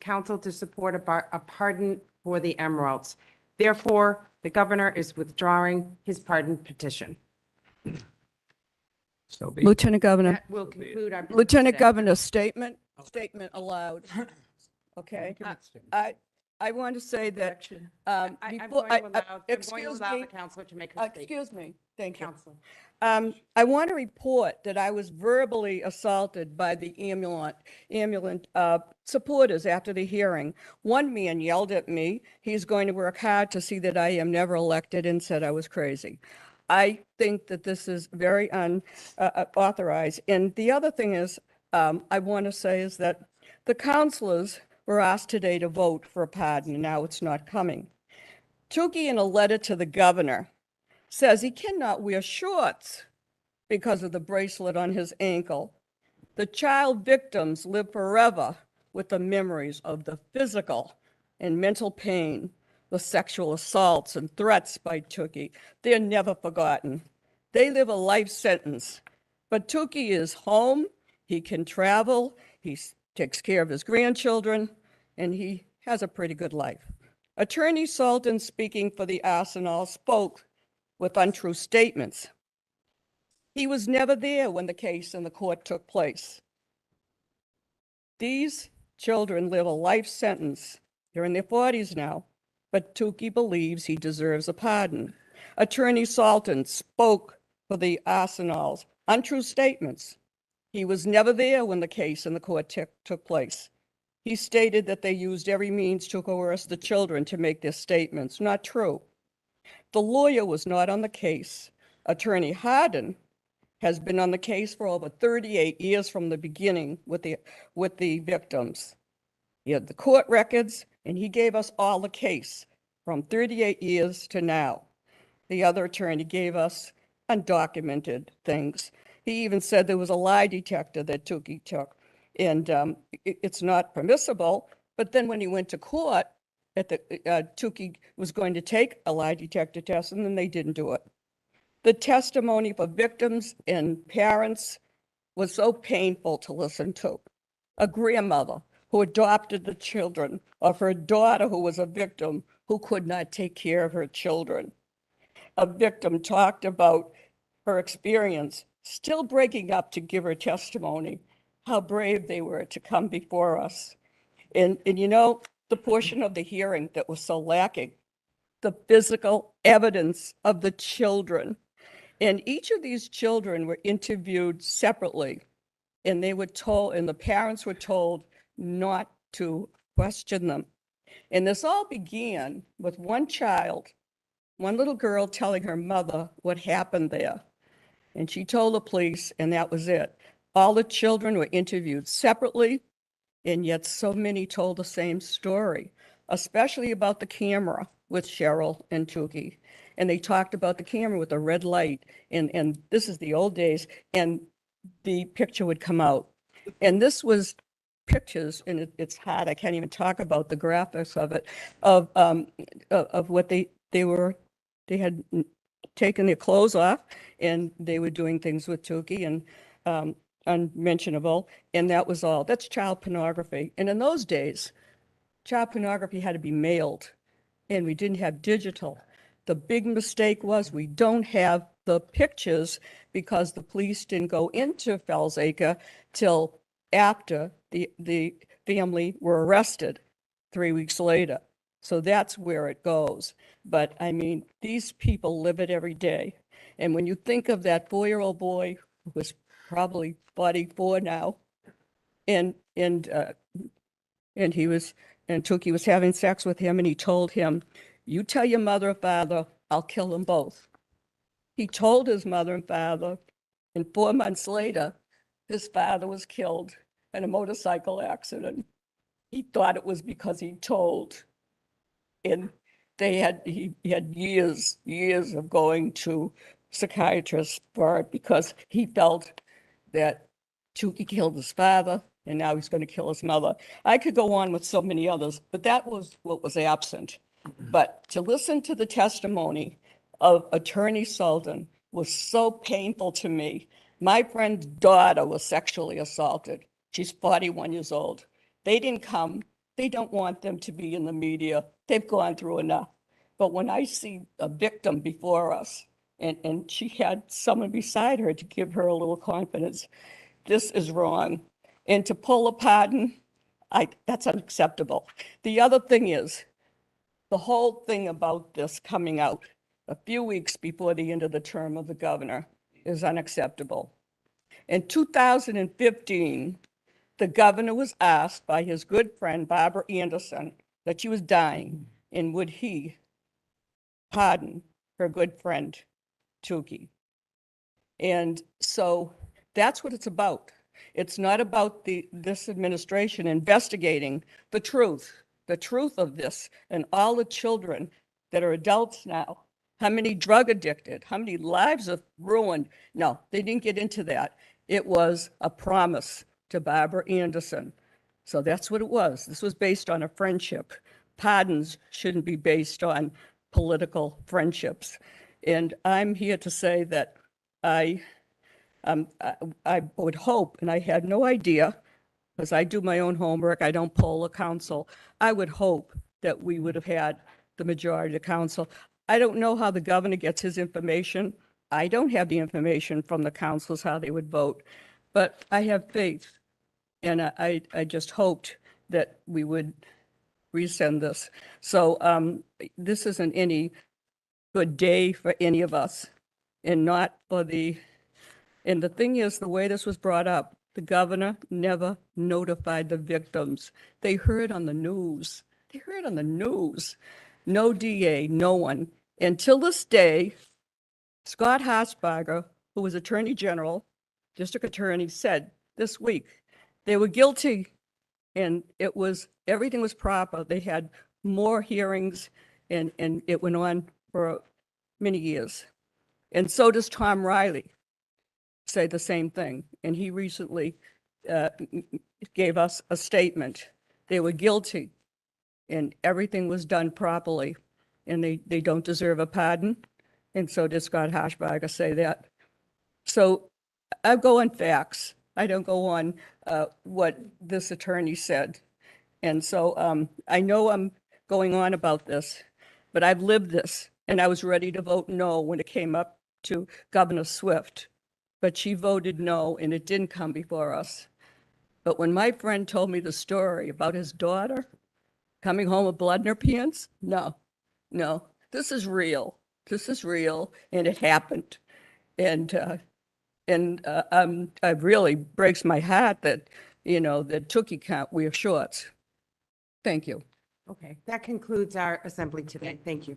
council to support a pardon for the Ameraults. Therefore, the governor is withdrawing his pardon petition. So be it. Lieutenant Governor. That will conclude our. business Lieutenant today. Governor, statement allowed. Okay. I want to say that, I'm before, going to allow the excuse me, counselor to make her statement. excuse me, thank you. Counsel. I want to report that I was verbally assaulted by the ambulance supporters after the hearing. One man yelled at me, he's going to work hard to see that I am never elected, and said I was crazy. I think that this is very unauthorized. And the other thing is, I want to say is that the councilors were asked today to vote for a pardon, and now it's not coming. Tukey, in a letter to the governor, says he cannot wear shorts because of the bracelet on his ankle. The child victims live forever with the memories of the physical and mental pain, the sexual assaults and threats by Tukey. They're never forgotten. They live a life sentence. But Tukey is home, he can travel, he takes care of his grandchildren, and he has a pretty good life. Attorney Sultan, speaking for the Arsenal, spoke with untrue statements. He was never there when the case in the court took place. These children live a life sentence. They're in their 40s now, but Tukey believes he deserves a pardon. Attorney Sultan spoke for the Arsenal's untrue statements. He was never there when the case in the court took place. He stated that they used every means to coerce the children to make their statements. Not true. The lawyer was not on the case. Attorney Hardin has been on the case for over 38 years from the beginning with the victims. He had the court records, and he gave us all the case from 38 years to now. The other attorney gave us undocumented things. He even said there was a lie detector that Tukey took, and it's not permissible. But then when he went to court, Tukey was going to take a lie detector test, and then they didn't do it. The testimony for victims and parents was so painful to listen to. A grandmother who adopted the children of her daughter who was a victim who could not take care of her children. A victim talked about her experience, still breaking up to give her testimony, how brave they were to come before us. And you know, the portion of the hearing that was so lacking, the physical evidence of the children. And each of these children were interviewed separately, and they were told, and the parents were told not to question them. And this all began with one child, one little girl telling her mother what happened there. And she told the police, and that was it. All the children were interviewed separately, and yet so many told the same story, especially about the camera with Cheryl and Tukey. And they talked about the camera with the red light, and this is the old days, and the picture would come out. And this was pictures, and it's hard, I can't even talk about the graphics of it, of what they had taken their clothes off, and they were doing things with Tukey, and unmentionable, and that was all. That's child pornography. And in those days, child pornography had to be mailed, and we didn't have digital. The big mistake was we don't have the pictures because the police didn't go into Fells Acre till after the family were arrested 3 weeks later. So that's where it goes. But I mean, these people live it every day. And when you think of that 4-year-old boy who was probably 44 now, and Tukey was having sex with him, and he told him, "You tell your mother or father, I'll kill them both." He told his mother and father, and 4 months later, his father was killed in a motorcycle accident. He thought it was because he told. And he had years of going to psychiatrists for it because he felt that Tukey killed his father, and now he's going to kill his mother. I could go on with so many others, but that was what was absent. But to listen to the testimony of Attorney Sultan was so painful to me. My friend's daughter was sexually assaulted. She's 41 years old. They didn't come They don't want them to be in the media. They've gone through enough. But when I see a victim before us, and she had someone beside her to give her a little confidence, this is wrong. And to pull a pardon, that's unacceptable. The other thing is, the whole thing about this coming out a few weeks before the end of the term of the governor is unacceptable. In 2015, the governor was asked by his good friend Barbara Anderson that she was dying, and would he pardon her good friend Tukey? And so that's what it's about. It's not about this administration investigating the truth of this, and all the children that are adults now. How many drug addicted? How many lives are ruined? No, they didn't get into that. It was a promise to Barbara Anderson. So that's what it was. This was based on a friendship. Pardons shouldn't be based on political friendships. And I'm here to say that I would hope, and I had no idea, because I do my own homework, I don't poll a council, I would hope that we would have had the majority of council. I don't know how the governor gets his information. I don't have the information from the councils, how they would vote, but I have faith. And I just hoped that we would resend this. So this isn't any good day for any of us, and not for and the thing is, the way this was brought up, the governor never notified the victims. They heard on the news. They heard on the news. No DA, no one. Until this day, Scott Harsberger, who was Attorney General, District Attorney, said this week they were guilty, and everything was proper. They had more hearings, and it went on for many years. And so does Tom Riley say the same thing. And he recently gave us a statement. They were guilty, and everything was done properly, and they don't deserve a pardon. And so did Scott Harsberger say that. So I go on facts. I don't go on what this attorney said. And so I know I'm going on about this, but I've lived this, and I was ready to vote no when it came up to Governor Swift. But she voted no, and it didn't come before us. But when my friend told me the story about his daughter coming home with blood in her pants, no, this is real. This is real, and it happened. And it really breaks my heart that, that Tukey can't wear shorts. Thank you. Okay, that concludes our assembly today. Thank you.